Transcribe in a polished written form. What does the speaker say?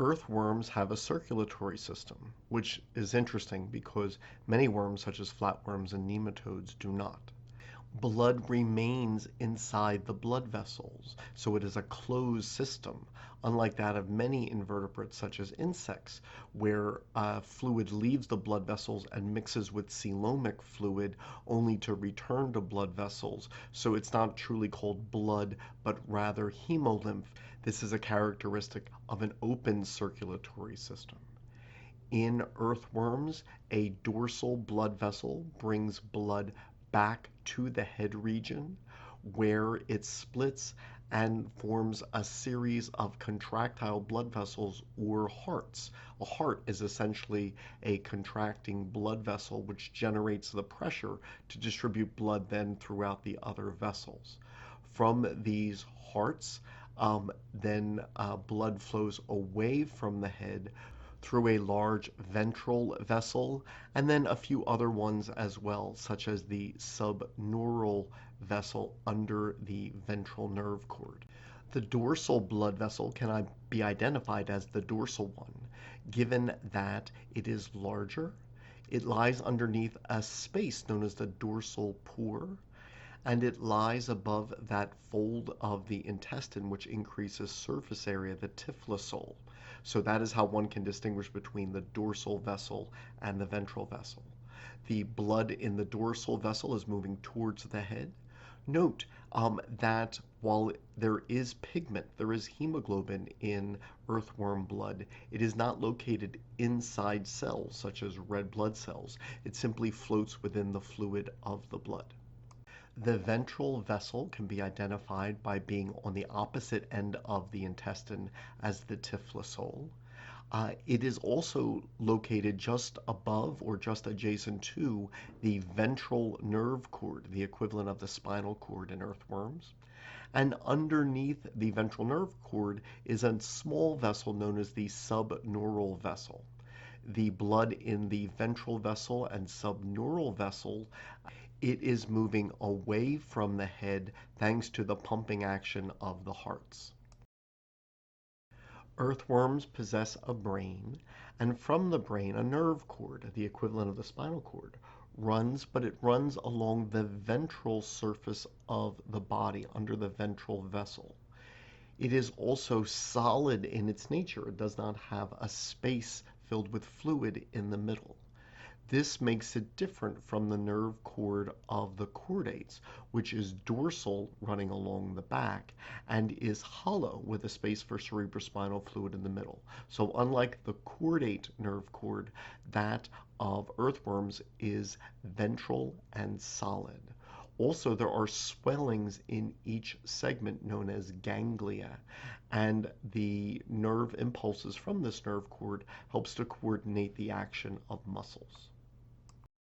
Earthworms have a circulatory system, which is interesting because many worms, such as flatworms and nematodes, do not. Blood remains inside the blood vessels, so it is a closed system, unlike that of many invertebrates, such as insects, where fluid leaves the blood vessels and mixes with coelomic fluid only to return to blood vessels. So it's not truly called blood, but rather hemolymph. This is a characteristic of an open circulatory system. In earthworms, a dorsal blood vessel brings blood back to the head region where it splits and forms a series of contractile blood vessels or hearts. A heart is essentially a contracting blood vessel which generates the pressure to distribute blood then throughout the other vessels. From these hearts, blood flows away from the head through a large ventral vessel, and then a few other ones as well, such as the subneural vessel under the ventral nerve cord. The dorsal blood vessel can be identified as the dorsal one, given that it is larger. It lies underneath a space known as the dorsal pore, and it lies above that fold of the intestine which increases surface area, the typhlosole. So that is how one can distinguish between the dorsal vessel and the ventral vessel. The blood in the dorsal vessel is moving towards the head. Note that while there is pigment, there is hemoglobin in earthworm blood, it is not located inside cells such as red blood cells. It simply floats within the fluid of the blood. The ventral vessel can be identified by being on the opposite end of the intestine as the typhlosole. It is also located just above or just adjacent to the ventral nerve cord, the equivalent of the spinal cord in earthworms. And underneath the ventral nerve cord is a small vessel known as the subneural vessel. The blood in the ventral vessel and subneural vessel, it is moving away from the head thanks to the pumping action of the hearts. Earthworms possess a brain, and from the brain, a nerve cord, the equivalent of the spinal cord, runs, but it runs along the ventral surface of the body under the ventral vessel. It is also solid in its nature. It does not have a space filled with fluid in the middle. This makes it different from the nerve cord of the chordates, which is dorsal running along the back and is hollow with a space for cerebrospinal fluid in the middle. So unlike the chordate nerve cord, that of earthworms is ventral and solid. Also, there are swellings in each segment known as ganglia, and the nerve impulses from this nerve cord helps to coordinate the action of muscles.